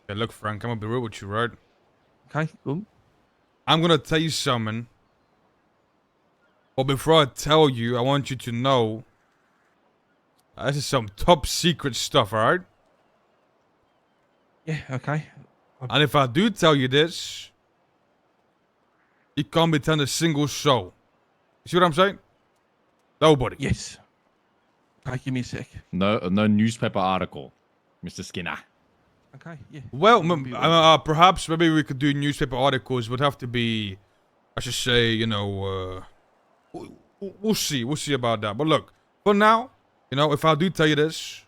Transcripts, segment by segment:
Okay, look, Frank, I'm gonna be real with you, right? Okay, cool. I'm gonna tell you something. But before I tell you, I want you to know this is some top secret stuff, alright? Yeah, okay. And if I do tell you this, you can't be telling a single soul. You see what I'm saying? Nobody. Yes. Okay, give me a sec. No newspaper article, Mr. Skinner. Okay, yeah. Well, Wouldn't be one. perhaps maybe we could do newspaper articles. Would have to be, I should say, we'll see. We'll see about that. But look, for now, if I do tell you this,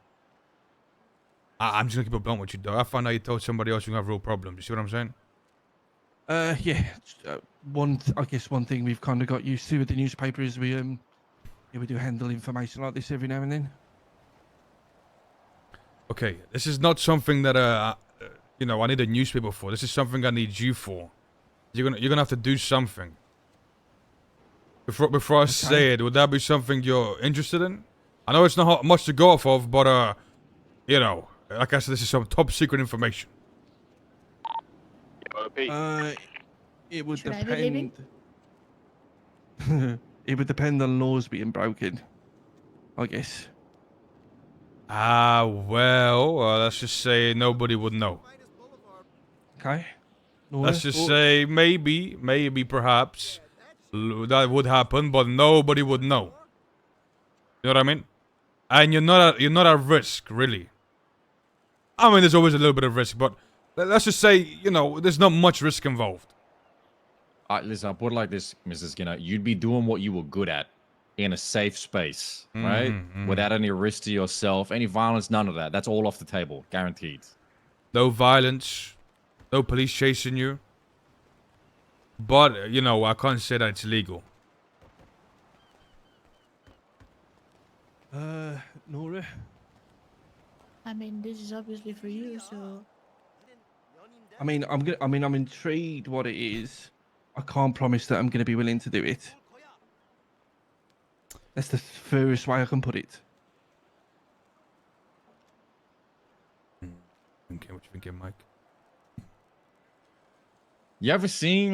I'm just gonna keep it blunt with you, though. I find out you told somebody else you have real problems. You see what I'm saying? Yeah. I guess one thing we've kind of got used to with the newspaper is we do handle information like this every now and then. Okay, this is not something that I need a newspaper for. This is something I need you for. You're gonna have to do something. Before I say it, would that be something you're interested in? I know it's not much to go off of, but like I said, this is some top secret information. It would Should I be leaving? depend. It would depend on laws being broken, I guess. Well, let's just say nobody would know. Okay. Let's just say maybe, perhaps, that would happen, but nobody would know. You know what I mean? And you're not at risk, really. I mean, there's always a little bit of risk, but let's just say, there's not much risk involved. Listen, I'll put it like this, Mr. Skinner. You'd be doing what you were good at in a safe space, right? Without any risk to yourself, any violence, none of that. That's all off the table, guaranteed. No violence, no police chasing you. But, I can't say that it's legal. Nora? I mean, this is obviously for you, so I'm intrigued what it is. I can't promise that I'm gonna be willing to do it. That's the furthest way I can put it. Okay, what you thinking, Mike? You ever seen,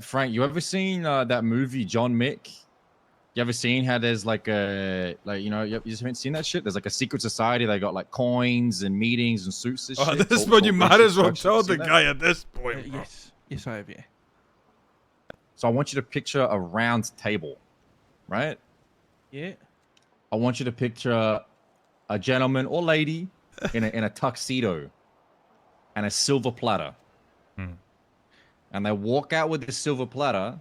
Frank, that movie, John Mick? You ever seen how there's you just haven't seen that shit? There's like a secret society. They got like coins and meetings and suits and shit. Oh, this one you might as well tell the guy at this point. Yes, I have, yeah. So I want you to picture a round table, right? Yeah. I want you to picture a gentleman or lady in a tuxedo and a silver platter. And they walk out with the silver platter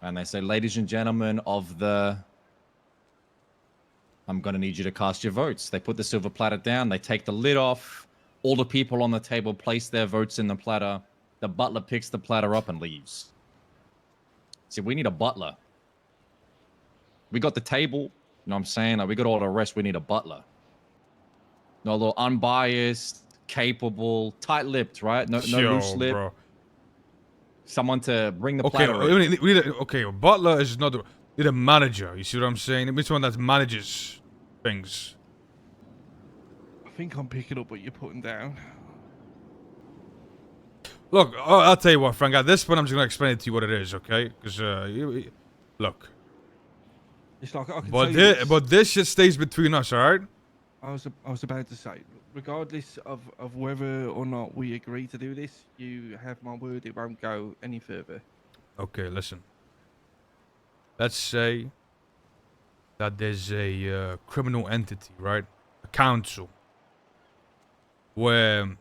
and they say, ladies and gentlemen of the... I'm going to need you to cast your votes. They put the silver platter down. They take the lid off. All the people on the table place their votes in the platter. The butler picks the platter up and leaves. See, we need a butler. We got the table. You know what I'm saying? Like, we got all the rest. We need a butler. No, a little unbiased, capable, tight-lipped, right? No loose lip. Bro. Someone to bring the platter. A butler is not. We need a manager. You see what I'm saying? We need someone that manages things. I think I'm picking up what you're putting down. Look, I'll tell you what, Frank. At this point, I'm just gonna explain it to you what it is, okay? Because look. It's like I can but this shit stays between us, all right? I was about to say, regardless of whether or not we agree to do this, you have my word it won't go any further. Okay, listen. Let's say that there's a criminal entity, right? A council. Where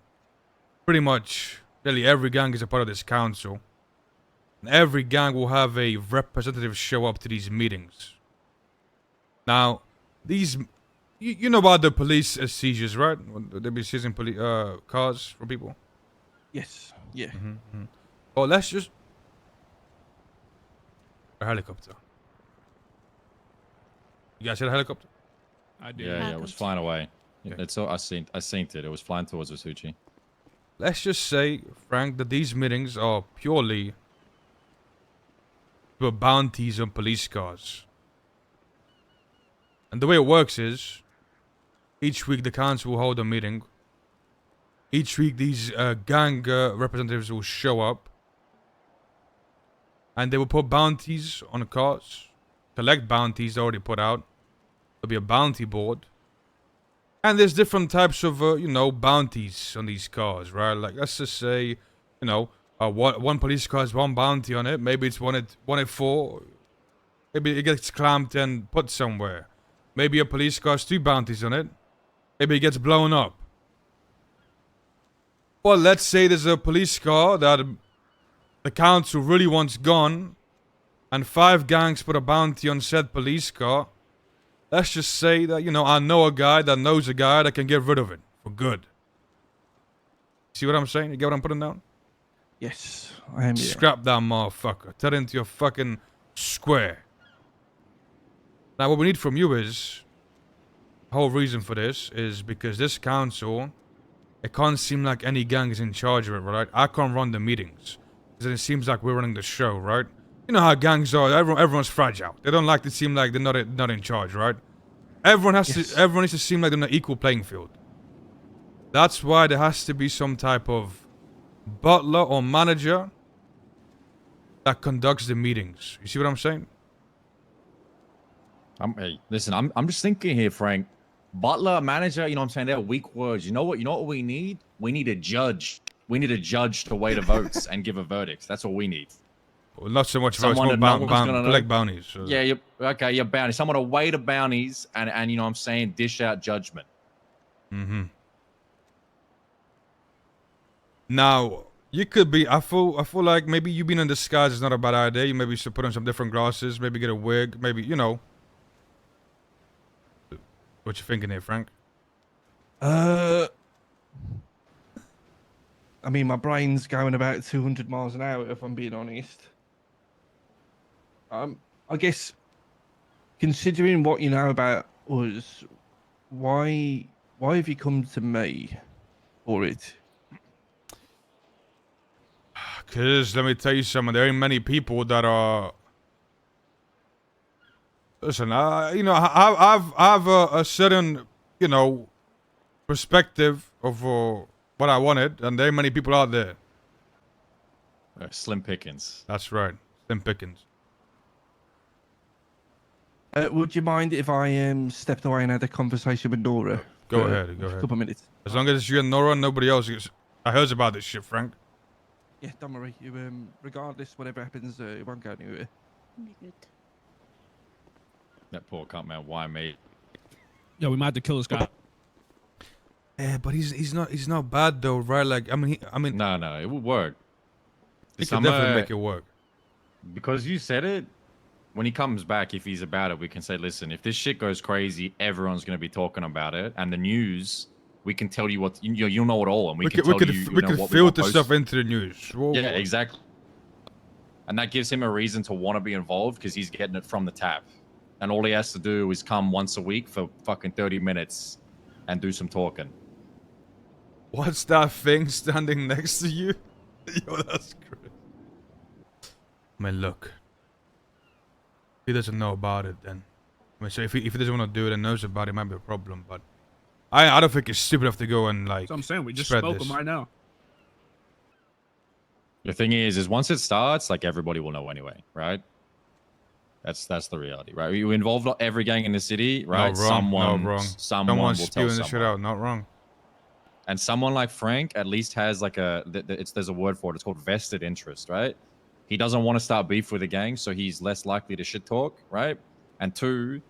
pretty much nearly every gang is a part of this council. And every gang will have a representative show up to these meetings. Now, these... You know about the police seizures, right? They'll be seizing cars from people. Yes. Yeah. Oh, let's just... A helicopter. You guys see a helicopter? I did. Yeah, it was flying away. Okay. It's I seen it. It was flying towards Wasuchi. Let's just say, Frank, that these meetings are purely for bounties on police cars. And the way it works is, each week the council will hold a meeting each week these gang representatives will show up, and they will put bounties on the cars, collect bounties already put out. There'll be a bounty board, and there's different types of bounties on these cars, right? Like let's just say, one police car has one bounty on it. Maybe it's wanted for. Maybe it gets clamped and put somewhere. Maybe a police car has 2 bounties on it. Maybe it gets blown up. Well, let's say there's a police car that the council really wants gone, and 5 gangs put a bounty on said police car. Let's just say that, I know a guy that knows a guy that can get rid of it for good. See what I'm saying? You get what I'm putting down? Yes, I am. Yeah. Scrap that motherfucker. Turn it into your fucking square. Now, what we need from you is, the whole reason for this is because this council, it can't seem like any gang is in charge of it, right? I can't run the meetings. Because it seems like we're running the show, right? You know how gangs are. Everyone's fragile. They don't like to seem like they're not in charge, right? Everyone needs to seem like they're on an equal playing field. That's why there has to be some type of butler or manager that conducts the meetings. You see what I'm saying? Hey, listen, I'm just thinking here, Frank. Butler, manager, you know what I'm saying? They're weak words. You know what we need? We need a judge. We need a judge to weigh the votes and give a verdict. That's what we need. Well, not so much Someone votes, that more no one's gonna collect know. bounties. So. Yeah, your bounty. Someone to weigh the bounties and you know what I'm saying, dish out judgment. Mm-hmm. Now, you could be, I feel like maybe you being in disguise is not a bad idea. You maybe should put on some different glasses, maybe get a wig, maybe, What you thinking here, Frank? I mean, my brain's going about 200 miles an hour, if I'm being honest. I guess, considering what you know about us, why have you come to me for it? Because, let me tell you something, there ain't many people that are... Listen, I have a certain, perspective of what I wanted, and there ain't many people out there. Slim pickings. That's right, Slim Pickens. Would you mind if I stepped away and had a conversation with Nora? Go for ahead. a couple of minutes. As long as it's you and Nora, nobody else gets... I heard about this shit, Frank. Yeah, don't worry. You, regardless, whatever happens, it won't go anywhere. Be good. That poor cunt, man. Why me? Yo, we might have to kill this guy. Yeah, but he's not bad though, right? Like, I mean, No, it would work. he can definitely make it work. Because you said it, when he comes back, if he's about it, we can say, listen, if this shit goes crazy, everyone's going to be talking about it. And the news, we can tell you what, you'll know it all. And we can tell you, we could what filter stuff into the news. Whoa, Yeah, exactly. And that gives him a reason to want to be involved because he's getting it from the tap. And all he has to do is come once a week for fucking 30 minutes and do some talking. What's that thing standing next to you? Yo, that's great. I mean, look. He doesn't know about it then. I mean, so if he doesn't want to do it and knows about it, it might be a problem. But I don't think he's stupid enough to go and like. That's what I'm saying. We just spread spoke this. him right now. The thing is once it starts, like everybody will know anyway, right? That's the reality, right? You involve every gang in the city, right? Not wrong. Someone Someone's will tell spewing this shit someone. out. Not wrong. And someone like Frank at least has like there's a word for it. It's called vested interest, right? He doesn't want to start beef with the gang, so he's less likely to shit talk, right? And 2,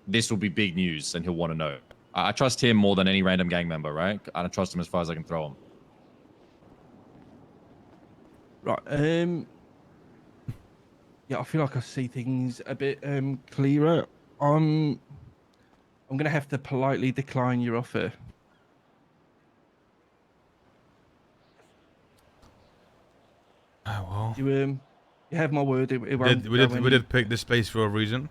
this will be big news, and he'll want to know. I trust him more than any random gang member, right? I don't trust him as far as I can throw him. Right. Yeah, I feel like I see things a bit clearer. I'm gonna have to politely decline your offer. Oh, well. You have my word. It won't We go did pick this place for a reason.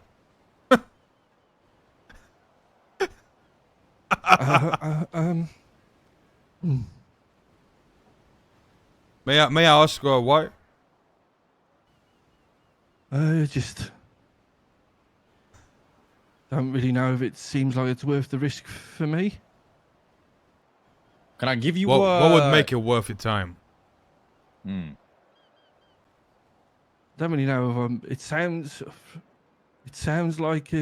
May I ask why? Just don't really know if it seems like it's worth the risk for me. Can I give you What would make it worth your time? Don't really know. It sounds like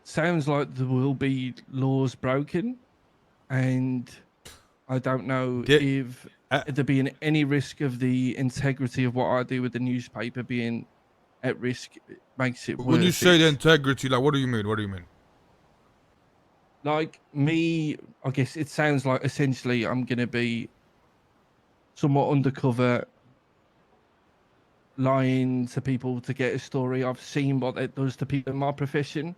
sounds like there will be laws broken, and I don't know Get- if there being any risk of the integrity of what I do with the newspaper being at risk makes it When you worth say the it. integrity, like, what do you mean? What do you mean? Like me, I guess it sounds like essentially I'm gonna be somewhat undercover, lying to people to get a story. I've seen what it does to people in my profession.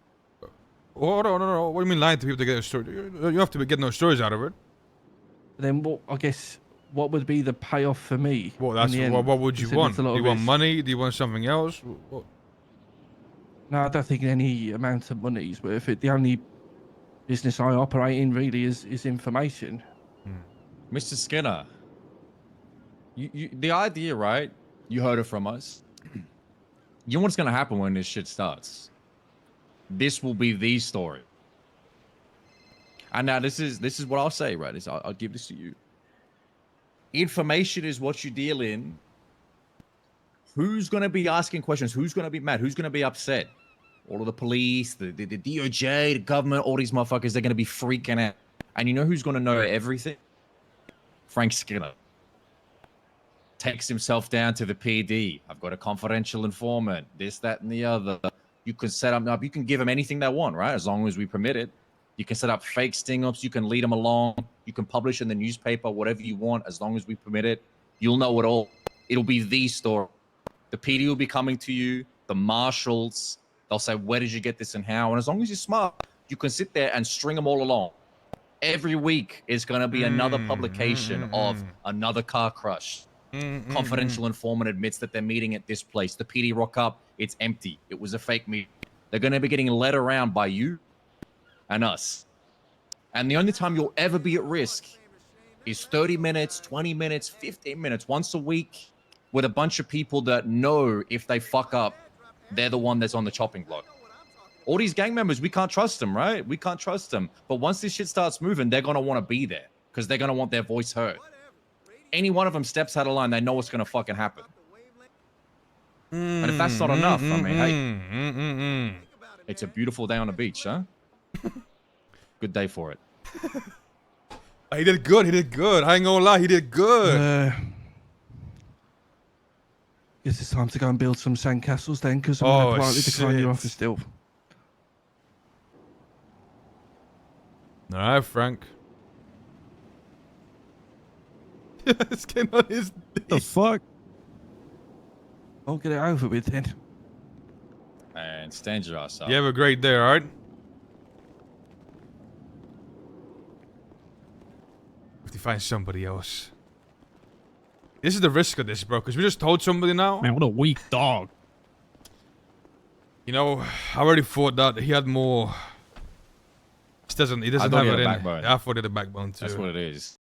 Oh, no. What do you mean lying to people to get a story? You have to be getting no stories out of it. Then what would be the payoff for me? Well, in that's the end, what would you considering want? it's a lot Do you of want risk? money? Do you want something else? No, I don't think any amount of money is worth it. The only business I operate in really is information. Mr. Skinner, the idea, right? You heard it from us. You know what's gonna happen when this shit starts? This will be the story. And now this is what I'll say, right? I'll give this to you. Information is what you deal in. Who's gonna be asking questions? Who's gonna be mad? Who's gonna be upset? All of the police, the DOJ, the government, all these motherfuckers, they're gonna be freaking out. And you know who's gonna know everything? Frank Skinner. Takes himself down to the PD. I've got a confidential informant, this, that, and the other. You can set up, you can give them anything they want, right? As long as we permit it. You can set up fake sting-ups. You can lead them along. You can publish in the newspaper, whatever you want, as long as we permit it. You'll know it all. It'll be the story. The PD will be coming to you. The marshals, they'll say, where did you get this and how? And as long as you're smart, you can sit there and string them all along. Every week is going to be another publication of another car crush. Confidential informant admits that they're meeting at this place. The PD rock up. It's empty. It was a fake meeting. They're going to be getting led around by you and us. And the only time you'll ever be at risk is 30 minutes, 20 minutes, 15 minutes, once a week with a bunch of people that know if they fuck up, they're the one that's on the chopping block. All these gang members, we can't trust them, right? We can't trust them. But once this shit starts moving, they're going to want to be there because they're going to want their voice heard. Any one of them steps out of line, they know what's going to fucking happen. And if that's not enough, I mean, hey, it's a beautiful day on the beach, huh? Good day for it. He did good. He did good. I ain't gonna lie. He did good. Guess it's time to go and build some sandcastles then, because I'm Oh, going to politely decline your shit. offer still. All right, Frank. It's getting on his The fuck? I'll get it over with then. And stand your ass up. You have a great day, all right? If you find somebody else. This is the risk of this, bro, because we just told somebody now. Man, what a weak dog. You know, I already thought that he had more. He doesn't I thought have he it had a in. backbone. I thought he had a backbone too. That's what it is.